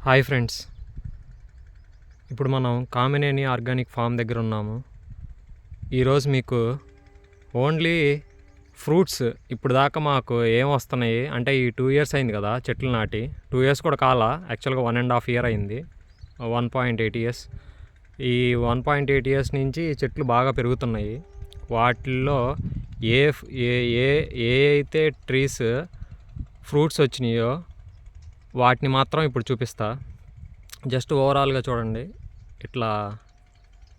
Hi friends, ఇప్పుడు మనం Kamineni organic form దగ్గర ఉన్నాము. ఈరోజు మీకు ఓన్లీ ఫ్రూట్స్ ఇప్పుడు దాకా మాకు ఏం వస్తున్నాయి అంటే ఈ 2 years అయింది కదా చెట్లు నాటి. 2 years కూడా కాలా, యాక్చువల్గా 1.5 year అయింది. 1.8 years. ఈ 1.8 years నుంచి చెట్లు బాగా పెరుగుతున్నాయి. వాటిల్లో ఏ ఏ ఏ ఏ అయితే ట్రీస్ ఫ్రూట్స్ వచ్చినాయో వాటిని మాత్రం ఇప్పుడు చూపిస్తా. జస్ట్ ఓవరాల్గా చూడండి, ఇట్లా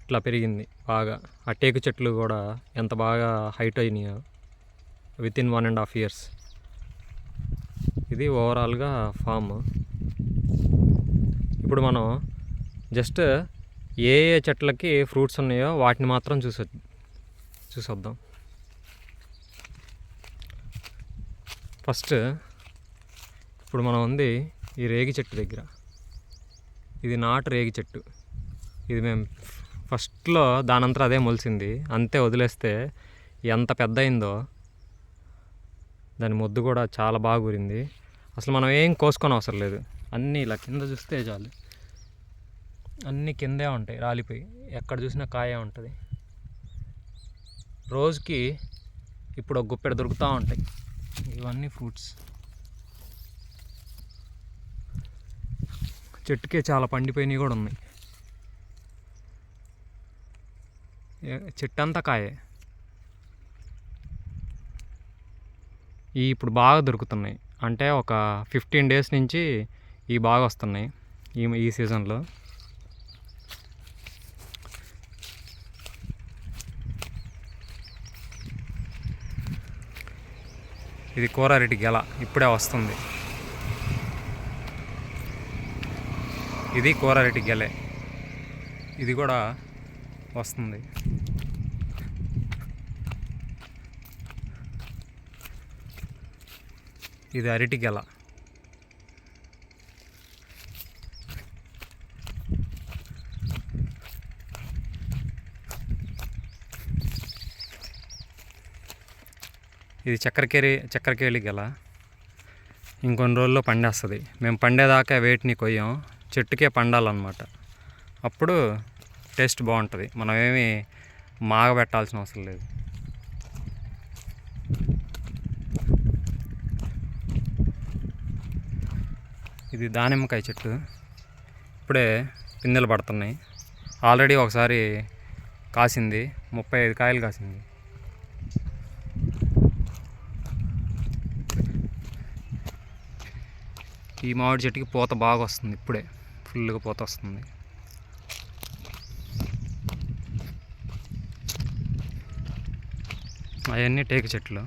ఇట్లా పెరిగింది బాగా. ఆ టేకు చెట్లు కూడా ఎంత బాగా హైట్ అయినాయో వితిన్ 1.5 years. ఇది ఓవరాల్గా ఫామ్. ఇప్పుడు మనం జస్ట్ ఏ ఏ చెట్లకి ఫ్రూట్స్ ఉన్నాయో వాటిని మాత్రం చూసొద్దాం. ఫస్ట్ ఇప్పుడు మనం ఉంది ఈ రేగి చెట్టు దగ్గర. ఇది నాటు రేగి చెట్టు. ఇది మేము ఫస్ట్లో దానంతా అదే మొలిసింది, అంతే వదిలేస్తే ఎంత పెద్ద అయిందో. దాని మొద్దు కూడా చాలా బాగా ఊరింది. అసలు మనం ఏం కోసుకొని అవసరం లేదు, అన్నీ ఇలా కింద చూస్తే చాలు, అన్నీ కిందే ఉంటాయి రాలిపోయి. ఎక్కడ చూసినా కాయ ఉంటుంది. రోజుకి ఇప్పుడు ఒక గుప్పెడు దొరుకుతూ ఉంటాయి. ఇవన్నీ ఫ్రూట్స్. చెట్టుకే చాలా పండిపోయినవి కూడా ఉన్నాయి. చెట్టు అంతా కాయే. ఈ ఇప్పుడు బాగా దొరుకుతున్నాయి, అంటే ఒక 15 days నుంచి ఈ బాగా వస్తున్నాయి ఈ సీజన్లో. ఇది కూరారెడ్డి గెల ఇప్పుడే వస్తుంది. ఇది కూరారెడ్డి గెలే, ఇది కూడా వస్తుంది. ఇది అరటి గెల. ఇది చక్కెరకేళి గెల. ఇంకొన్ని రోజుల్లో పండేస్తుంది. మేము పండేదాకా వేటిని కొయ్యం, చెట్టుకే పండాలన్నమాట. అప్పుడు టేస్ట్ బాగుంటుంది, మనం ఏమి మాగబెట్టాల్సిన అవసరం లేదు. ఇది దానిమ్మకాయ చెట్టు. ఇప్పుడే పిందెలు పడుతున్నాయి. ఆల్రెడీ ఒకసారి కాసింది, 35 కాయలు కాసింది. ఈ మామిడి చెట్టుకి పూత బాగా వస్తుంది, ఇప్పుడే ఫుల్గా పూత వస్తుంది. అవన్నీ టేకు చెట్లు.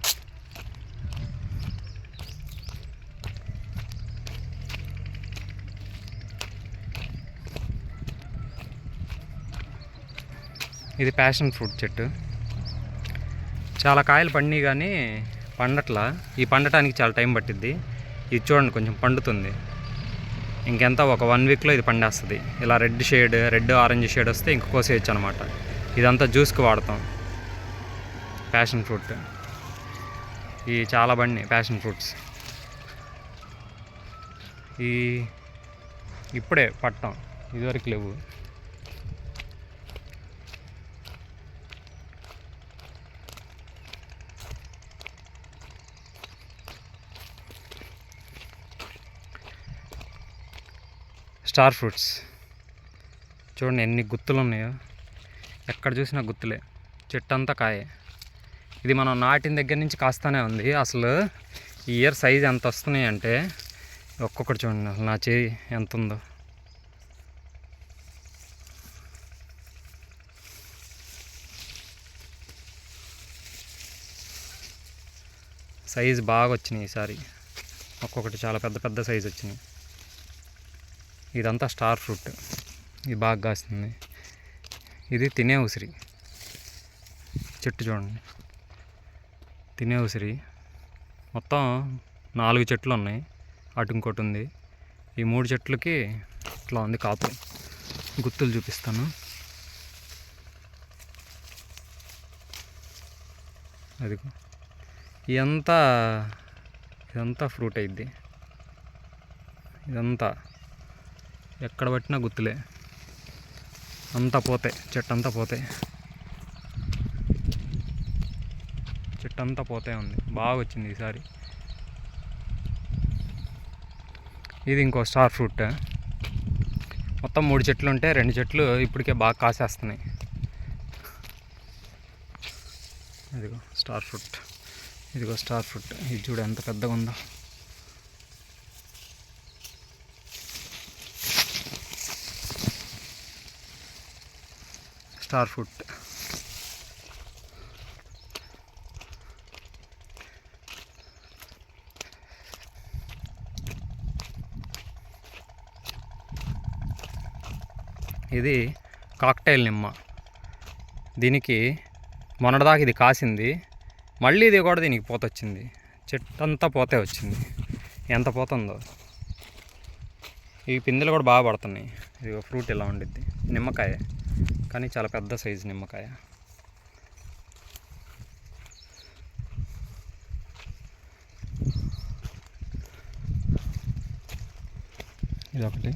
ఇది ప్యాషన్ ఫ్రూట్ చెట్టు. చాలా కాయలు పండినాయి కానీ పండట్లా. ఈ పండటానికి చాలా టైం పట్టిద్ది. ఇది చూడండి, కొంచెం పండుతుంది. ఇంకెంత ఒక 1 weekలో ఇది పండేస్తుంది. ఇలా రెడ్ ఆరెంజ్ షేడ్ వస్తే ఇంక కోసేయచ్చు అనమాట. ఇదంతా జ్యూస్కి వాడతాం. ప్యాషన్ ఫ్రూట్ ఈ చాలా బండి ప్యాషన్ ఫ్రూట్స్. ఈ ఇప్పుడే పట్టాం, ఇదివరకు లేవు. స్టార్ ఫ్రూట్స్ చూడండి ఎన్ని గుత్తులు ఉన్నాయో, ఎక్కడ చూసినా గుత్తులే. చెట్టు అంతా కాయే. ఇది మనం నాటిన దగ్గర నుంచి కాస్తానే ఉంది. అసలు ఈ ఇయర్ సైజ్ ఎంత వస్తున్నాయి అంటే ఒక్కొక్కటి చూడండి, అసలు నా చేయి ఎంత ఉందో. సైజు బాగా వచ్చినాయి ఈసారి, ఒక్కొక్కటి చాలా పెద్ద పెద్ద సైజు వచ్చినాయి. ఇదంతా స్టార్ ఫ్రూట్, ఇది బాగా కాస్తుంది. ఇది తినే ఉసిరి చెట్టు చూడండి, తినే ఉసిరి. మొత్తం 4 చెట్లు ఉన్నాయి, అటు ఇంకోటి ఉంది. ఈ 3 చెట్లకి ఇట్లా ఉంది కాపు. గుత్తులు చూపిస్తాను. అది ఇదంతా ఫ్రూట్ అయింది. ఇదంతా ఎక్కడ పట్టినా గుత్తులే, అంతా పోతాయి, చెట్టు అంతా పోతాయి, చెట్టు అంతా పోతే ఉంది. బాగా వచ్చింది ఈసారి. ఇది ఇంకో స్టార్ ఫ్రూట్. మొత్తం 3 చెట్లు ఉంటే 2 చెట్లు ఇప్పటికే బాగా కాసేస్తున్నాయి. ఇదిగో స్టార్ ఫ్రూట్, ఇదిగో స్టార్ ఫ్రూట్. ఇది చూడు ఎంత పెద్దగా ఉందో. Star fruit. ఇది కాక్టైల్ నిమ్మ. దీనికి మొన్నటిదాకా ఇది కాసింది, మళ్ళీ ఇది కూడా దీనికి పూత వచ్చింది. చెట్టు అంతా పోతే వచ్చింది, ఎంత పోతుందో. ఈ పిందెలు కూడా బాగా పడుతున్నాయి. ఇది ఫ్రూట్ ఇలా ఉండిద్ది, నిమ్మకాయ, కానీ చాలా పెద్ద సైజు నిమ్మకాయ. ఇదొకటి.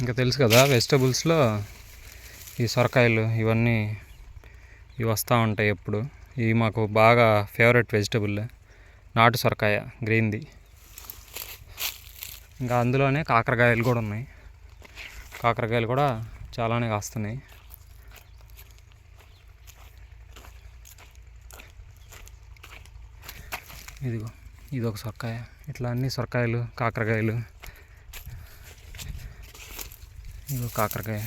ఇంకా తెలుసు కదా వెజిటబుల్స్లో ఈ సొరకాయలు ఇవన్నీ ఇవి వస్తూ ఉంటాయి ఎప్పుడు. ఇవి మాకు బాగా ఫేవరెట్ వెజిటబుల్, నాటు సొరకాయ గ్రీన్ది. ఇంకా అందులోనే కాకరకాయలు కూడా ఉన్నాయి. కాకరకాయలు కూడా చాలానే కాస్తున్నాయి. ఇదిగో ఇదొక సొరకాయ. ఇట్లా అన్ని సొరకాయలు, కాకరకాయలు. ఇదిగో కాకరకాయ.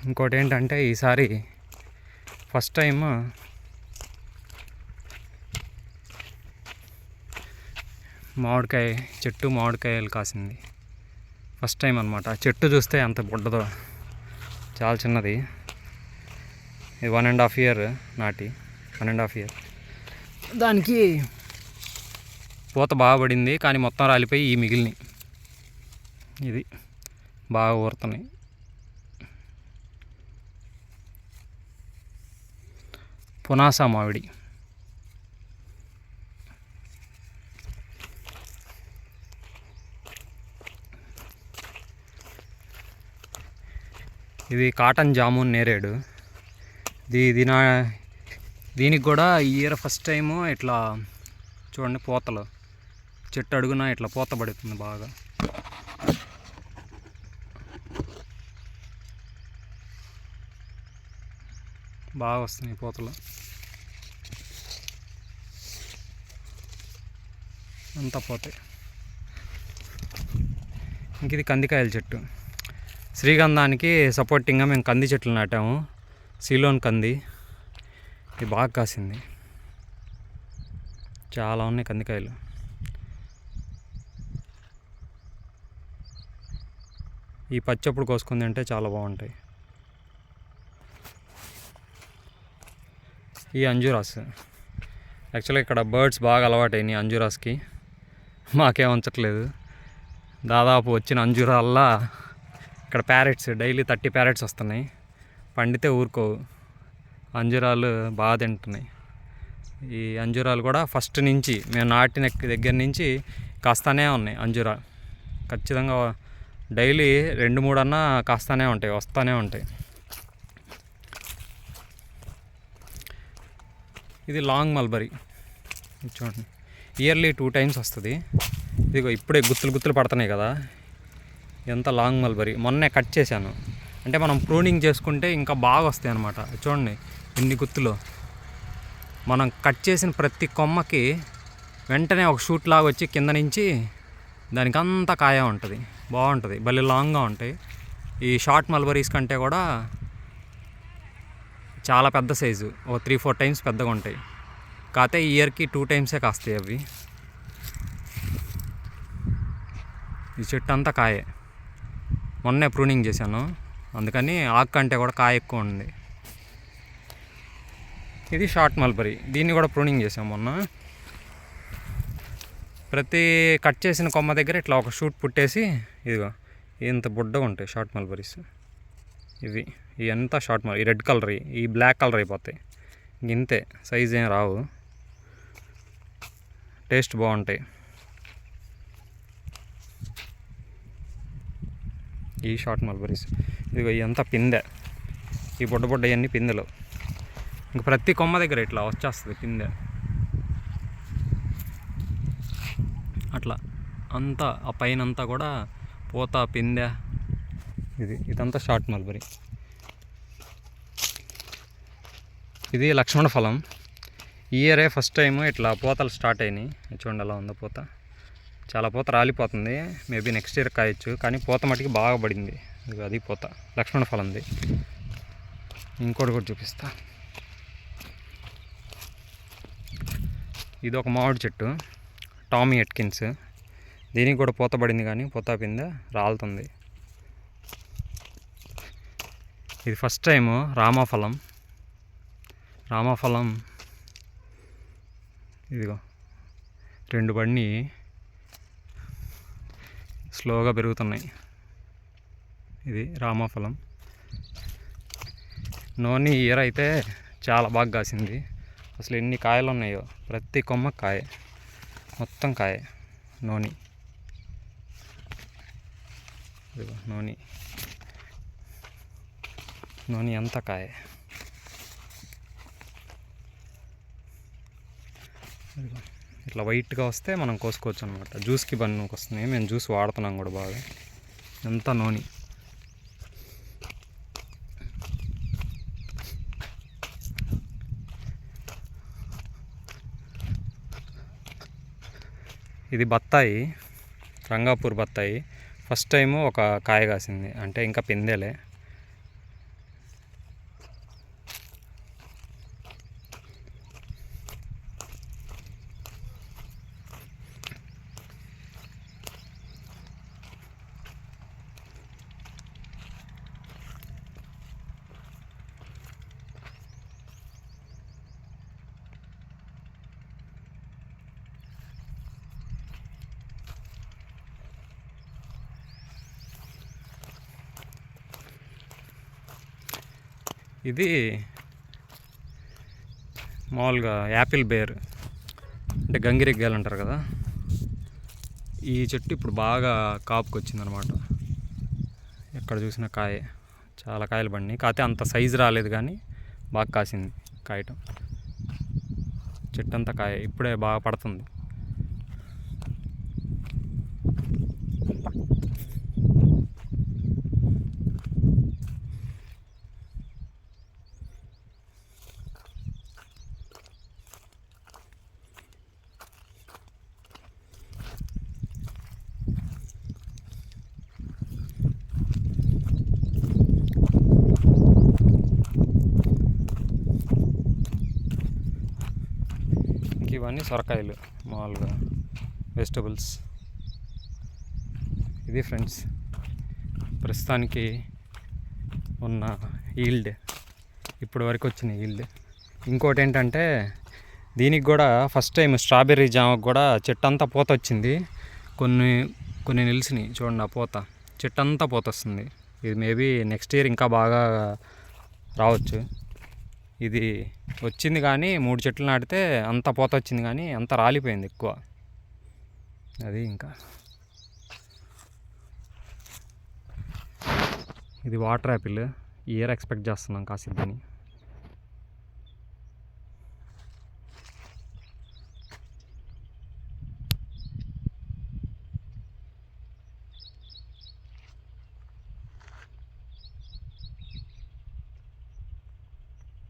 ఇంకోటి ఏంటంటే ఈసారి ఫస్ట్ టైం మామిడికాయ చెట్టు, మామిడికాయలు కాసింది. ఫస్ట్ టైం అనమాట. చెట్టు చూస్తే ఎంత బుడ్డదో, చాలా చిన్నది. ఇది 1.5 year నాటి, 1.5 year. దానికి పూత బాగా పడింది, కానీ మొత్తం రాలిపోయి ఈ మిగిలినవి. ఇది బాగా ఊరుతున్నాయి. పునాస మామిడి. ఇది కాటన్ జామున్ నేరేడు. దీనికి కూడా ఈ ఇయర్ ఫస్ట్ టైము ఇట్లా చూడండి పూతలు, చెట్టు అడుగున ఇట్లా పూత పడుతుంది బాగా. బాగా వస్తున్నాయి పూతలు, అంతా పోతాయి. ఇంక ఇది కందికాయల చెట్టు. శ్రీగంధానికి సపోర్టింగ్గా మేము కంది చెట్లు నాటాము, సీలోన్ కంది. ఇది బాగా కాసింది, చాలా ఉన్నాయి కందికాయలు. ఈ పచ్చప్పుడు కోసుకుంది అంటే చాలా బాగుంటాయి. ఈ అంజూరాస్. యాక్చువల్గా ఇక్కడ బర్డ్స్ బాగా అలవాటైనాయి అంజూరాస్కి, మాకేం ఉంచట్లేదు. దాదాపు వచ్చిన అంజూరాల్లా ఇక్కడ ప్యారెట్స్ డైలీ 30 ప్యారెట్స్ వస్తున్నాయి. పండితే ఊరుకోవు, అంజూరాలు బాగా తింటున్నాయి. ఈ అంజూరాలు కూడా ఫస్ట్ నుంచి మేము నాటిన దగ్గర నుంచి కాస్తానే ఉన్నాయి. అంజూరా ఖచ్చితంగా డైలీ 2-3 అన్నా కాస్తానే ఉంటాయి, వస్తూనే ఉంటాయి. ఇది లాంగ్ మల్బరీ. చూడండి, ఇయర్లీ 2 times వస్తుంది. ఇదిగో ఇప్పుడే గుత్తులు పడుతున్నాయి కదా, ఎంత లాంగ్ మల్బరీ. మొన్నే కట్ చేశాను. అంటే మనం ప్రూనింగ్ చేసుకుంటే ఇంకా బాగా వస్తాయి అన్నమాట. చూడండి ఇన్ని గుత్తులు. మనం కట్ చేసిన ప్రతి కొమ్మకి వెంటనే ఒక షూట్ లాగా వచ్చి కింద నుంచి దానికి అంతా కాయ ఉంటుంది, బాగుంటుంది, భలే లాంగ్గా ఉంటాయి. ఈ షార్ట్ మల్బరీస్ కంటే కూడా చాలా పెద్ద సైజు, ఒక 3-4 times పెద్దగా ఉంటాయి. కాకపోతే ఇయర్కి 2 times కాస్తాయి అవి. ఈ చెట్టు అంతా కాయే, మొన్నే ప్రూనింగ్ చేశాను, అందుకని ఆకు కంటే కూడా కాయ ఎక్కువ ఉంది. ఇది షార్ట్ మల్బరీ, దీన్ని కూడా ప్రూనింగ్ చేసాం మొన్న. ప్రతి కట్ చేసిన కొమ్మ దగ్గర ఇట్లా ఒక షూట్ పుట్టేసి ఇదిగో ఇంత బుడ్డగా ఉంటాయి షార్ట్ మల్బరీస్. ఇవి అంతా షార్ట్ మల్బరీ, ఈ రెడ్ కలర్, ఈ బ్లాక్ కలర్ అయిపోతాయి. ఇంతే, సైజ్ ఏం రావు, టేస్ట్ బాగుంటాయి. ఈ షార్ట్ మల్బరీస్ ఇదిగో ఇదంతా పిందె, ఈ బుడ్డ ఇవన్నీ పిందెలు. ఇంక ప్రతి కొమ్మ దగ్గర ఇట్లా వచ్చేస్తుంది పిందె. అట్లా అంతా ఆ పైన అంతా కూడా పూత పిందె. ఇదంతా షార్ట్ మల్బరీ. ఇది లక్ష్మణ ఫలం. ఈ ఇయరే ఫస్ట్ టైం ఇట్లా పూతలు స్టార్ట్ అయినాయి. చూడండి ఎలా ఉందో పూత, చాలా పూత రాలిపోతుంది. మేబీ నెక్స్ట్ ఇయర్ కాయచ్చు, కానీ పూత మట్టికి బాగా పడింది. అది పూత లక్ష్మణ ఫలంది. ఇంకోటి కూడా చూపిస్తా. ఇది ఒక మామిడి చెట్టు, టామీ ఎట్కిన్స్. దీనికి కూడా పూత పడింది, కానీ పూత పిందె రాలుతుంది. ఇది ఫస్ట్ టైము రామఫలం. ఇదిగో 2 బండి స్లోగా పెరుగుతున్నాయి. ఇది రామఫలం. నోని ఇయర్ అయితే చాలా బాగా కాసింది. అసలు ఎన్ని కాయలు ఉన్నాయో, ప్రతి కొమ్మ కాయ, మొత్తం కాయ. నోని ఇదిగో నోని అంతా కాయ. ఇట్లా వైట్గా వస్తే మనం కోసుకోవచ్చు అనమాట. జ్యూస్కి బన్నుకి వస్తున్నాయి, మేము జ్యూస్ వాడుతున్నాం కూడా బాగా. ఎంత నూనె. ఇది బత్తాయి, రంగాపూర్ బత్తాయి. ఫస్ట్ టైము ఒక కాయ కాసింది, అంటే ఇంకా పిందెలే. ఇది మామూలుగా యాపిల్ బేర్, అంటే గంగిరెగ్గాలు అంటారు కదా. ఈ చెట్టు ఇప్పుడు బాగా కాపుకి వచ్చిందనమాట. ఎక్కడ చూసినా కాయ, చాలా కాయలు పడినాయి. కాకపోతే అంత సైజు రాలేదు, కానీ బాగా కాసింది కాయటం. చెట్టు అంతా కాయ ఇప్పుడే బాగా పడుతుంది. ఇవన్నీ సొరకాయలు, మామూలుగా వెజిటబుల్స్. ఇది ఫ్రెండ్స్ ప్రస్తుతానికి ఉన్న ఈల్డ్, ఇప్పటి వరకు వచ్చిన ఈల్డ్. ఇంకోటి ఏంటంటే, దీనికి కూడా ఫస్ట్ టైం స్ట్రాబెర్రీ జామకు కూడా చెట్టు అంతా పూత వచ్చింది. కొన్ని నిలిచినాయి చూడండి, ఆ పూత చెట్టు అంతా పూత వస్తుంది. ఇది మేబీ నెక్స్ట్ ఇయర్ ఇంకా బాగా రావచ్చు. ఇది వచ్చింది, కానీ 3 చెట్లు నాటితే అంత పూత వచ్చింది, కానీ అంత రాలిపోయింది ఎక్కువ. అది ఇంకా ఇది వాటర్ యాపిల్. ఈ ఇయర్ ఎక్స్పెక్ట్ చేస్తున్నాం కాసిద్దని.